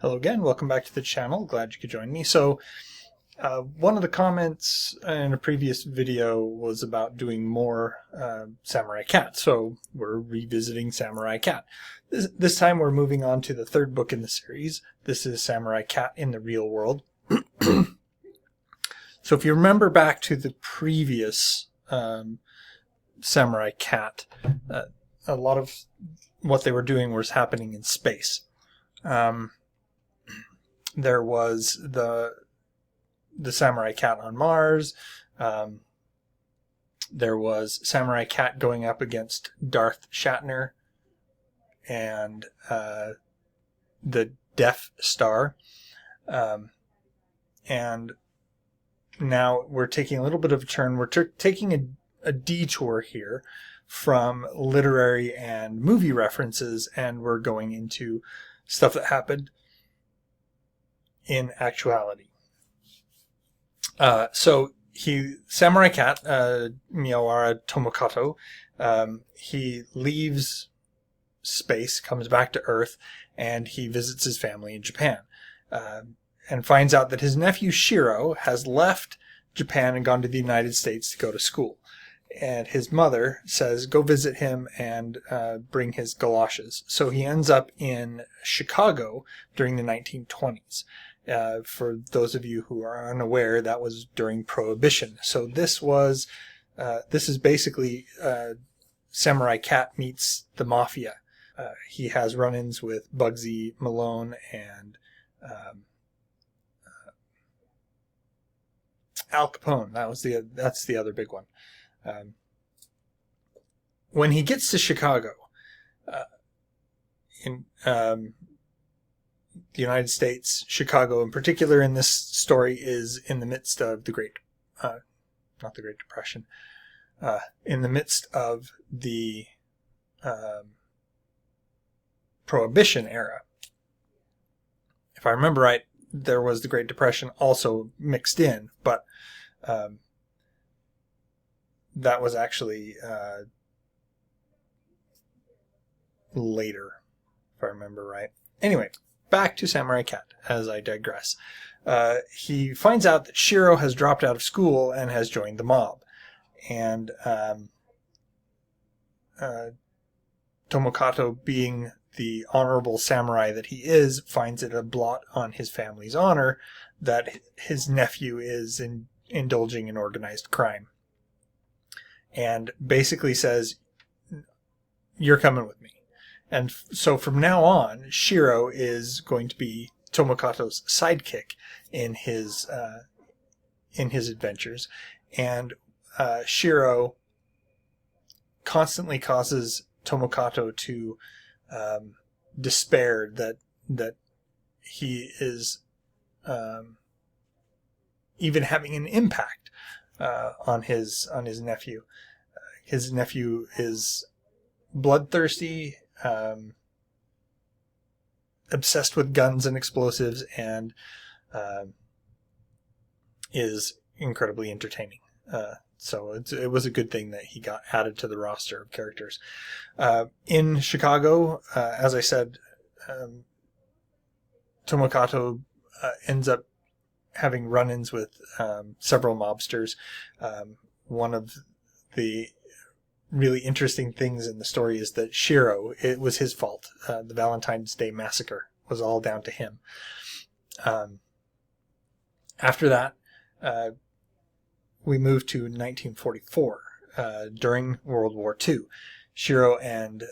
Hello again, welcome back to the channel. Glad you could join me. So, one of the comments in a previous video was about doing more Samurai Cat. So we're revisiting Samurai Cat. This time we're moving on to the third book in the series. This is Samurai Cat in the Real World. So if you remember back to the previous Samurai Cat, a lot of what they were doing was happening in space. There was the Samurai Cat on Mars. There was Samurai Cat going up against Darth Shatner and the Death Star. And now we're taking a little bit of a turn. We're taking a detour here from literary and movie references, and we're going into stuff that happened in actuality. Samurai Cat, Miyawara Tomokato, he leaves space, comes back to Earth, and he visits his family in Japan, and finds out that his nephew Shiro has left Japan and gone to the United States to go to school. And his mother says, go visit him and bring his galoshes. So he ends up in Chicago during the 1920s. For those of you who are unaware, that was during Prohibition. So this is basically Samurai Cat meets the Mafia. He has run-ins with Bugsy Malone and Al Capone. That's the other big one. When he gets to Chicago, in the United States, Chicago in particular in this story is in the midst of the not the Great Depression, in the midst of the Prohibition era. If I remember right, there was the Great Depression also mixed in, but that was actually later, if I remember right. Anyway, back to Samurai Cat, as I digress. He finds out that Shiro has dropped out of school and has joined the mob. And Tomokato, being the honorable samurai that he is, finds it a blot on his family's honor that his nephew is indulging in organized crime. And basically says, you're coming with me. And so from now on, Shiro is going to be Tomokato's sidekick in his adventures. And Shiro constantly causes Tomokato to despair that he is even having an impact on his nephew. His nephew is bloodthirsty, obsessed with guns and explosives, and is incredibly entertaining. So it was a good thing that he got added to the roster of characters. In Chicago, as I said, Tomokato ends up having run-ins with several mobsters. One of the really interesting things in the story is that Shiro, it was his fault. The Valentine's Day massacre was all down to him. After that, we move to 1944, during World War II. Shiro and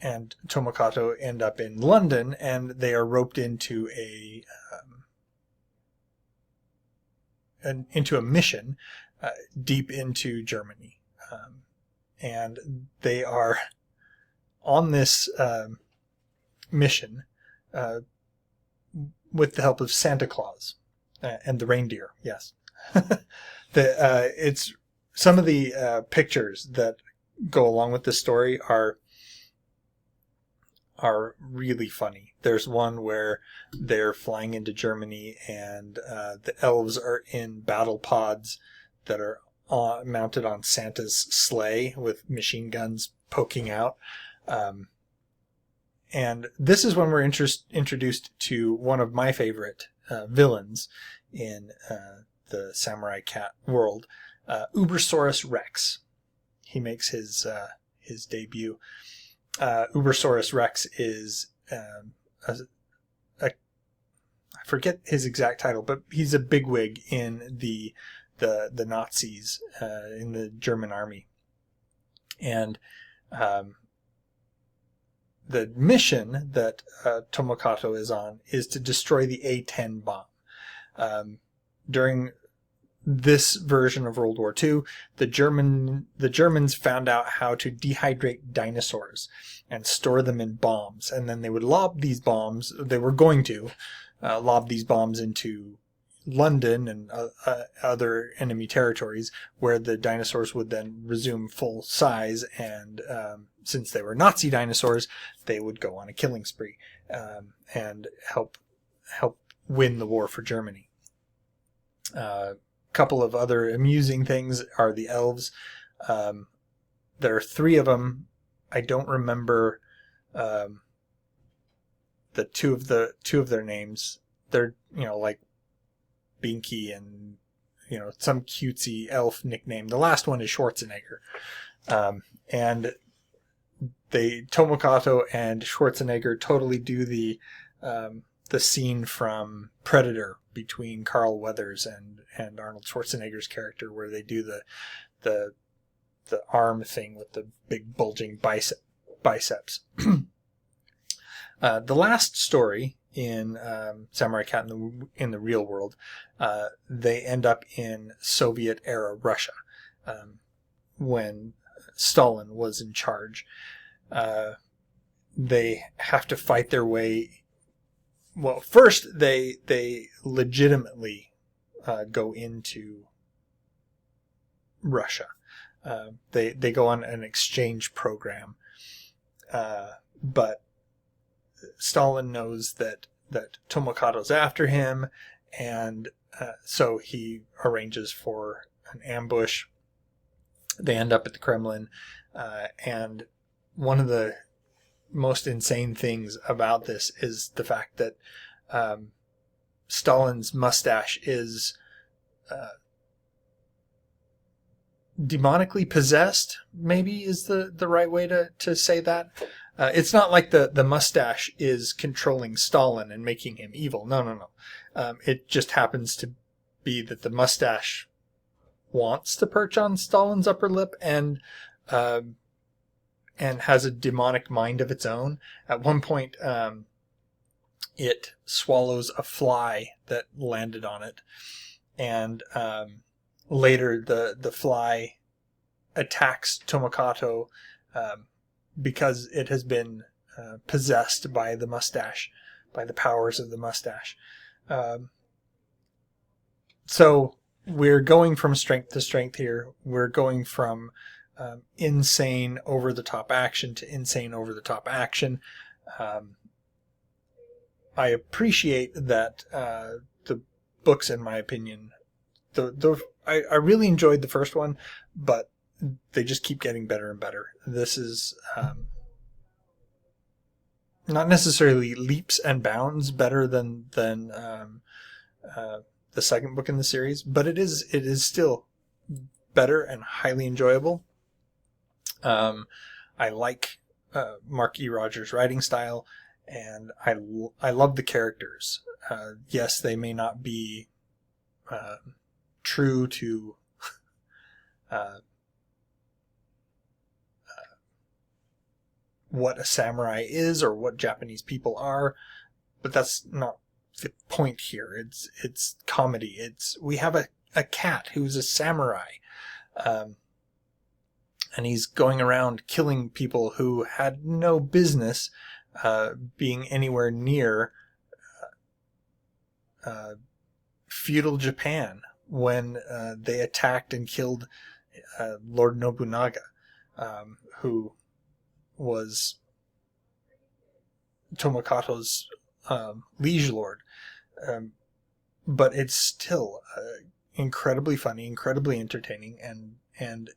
Tomokato end up in London, and they are roped into a mission deep into Germany. And they are on this mission with the help of Santa Claus and the reindeer. Yes, it's some of the pictures that go along with this story are really funny. There's one where they're flying into Germany, and the elves are in battle pods that are mounted on Santa's sleigh with machine guns poking out. And this is when we're introduced to one of my favorite villains in the Samurai Cat world, Ubersaurus Rex. He makes his debut. Ubersaurus Rex is I forget his exact title, but he's a bigwig in the Nazis in the German army, and the mission that Tomokato is on is to destroy the A-10 bomb. During this version of World War II, the Germans found out how to dehydrate dinosaurs and store them in bombs, and then they would lob these bombs. They were going to lob these bombs into London and other enemy territories, where the dinosaurs would then resume full size, and since they were Nazi dinosaurs, they would go on a killing spree and help win the war for Germany. Couple of other amusing things are the elves. There are 3 of them. I don't remember the two of their names. They're like Binky and some cutesy elf nickname. The last one is Schwarzenegger, and Tomokato and Schwarzenegger totally do the scene from Predator between Carl Weathers and Arnold Schwarzenegger's character, where they do the arm thing with the big bulging biceps. The last story in Samurai Cat in the real world, they end up in Soviet era Russia when Stalin was in charge. They have to fight their way. Well, first they legitimately go into Russia. They go on an exchange program, but Stalin knows that Tomokato's after him, and so he arranges for an ambush. They end up at the Kremlin, and one of the most insane things about this is the fact that Stalin's mustache is demonically possessed, maybe is the right way to say that. It's not like the mustache is controlling Stalin and making him evil. No. It just happens to be that the mustache wants to perch on Stalin's upper lip and has a demonic mind of its own. At one point, it swallows a fly that landed on it, and later the fly attacks Tomokato because it has been possessed by the mustache, by the powers of the mustache. So we're going from strength to strength here. We're going from insane over-the-top action to insane over-the-top action. I appreciate that the books, in my opinion, I really enjoyed the first one, but they just keep getting better and better. This is not necessarily leaps and bounds better than the second book in the series, but it is still better and highly enjoyable. I like Mark E. Rogers' writing style, and I love the characters. Yes, they may not be true to what a samurai is or what Japanese people are, but that's not the point here. It's comedy. We have a cat who's a samurai, and he's going around killing people who had no business being anywhere near feudal Japan when they attacked and killed Lord Nobunaga, who was Tomokato's liege lord. But it's still incredibly funny, incredibly entertaining, and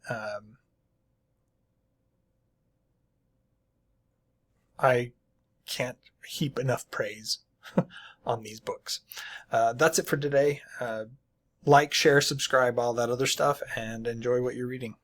I can't heap enough praise on these books. That's it for today. Like, share, subscribe, all that other stuff, and enjoy what you're reading.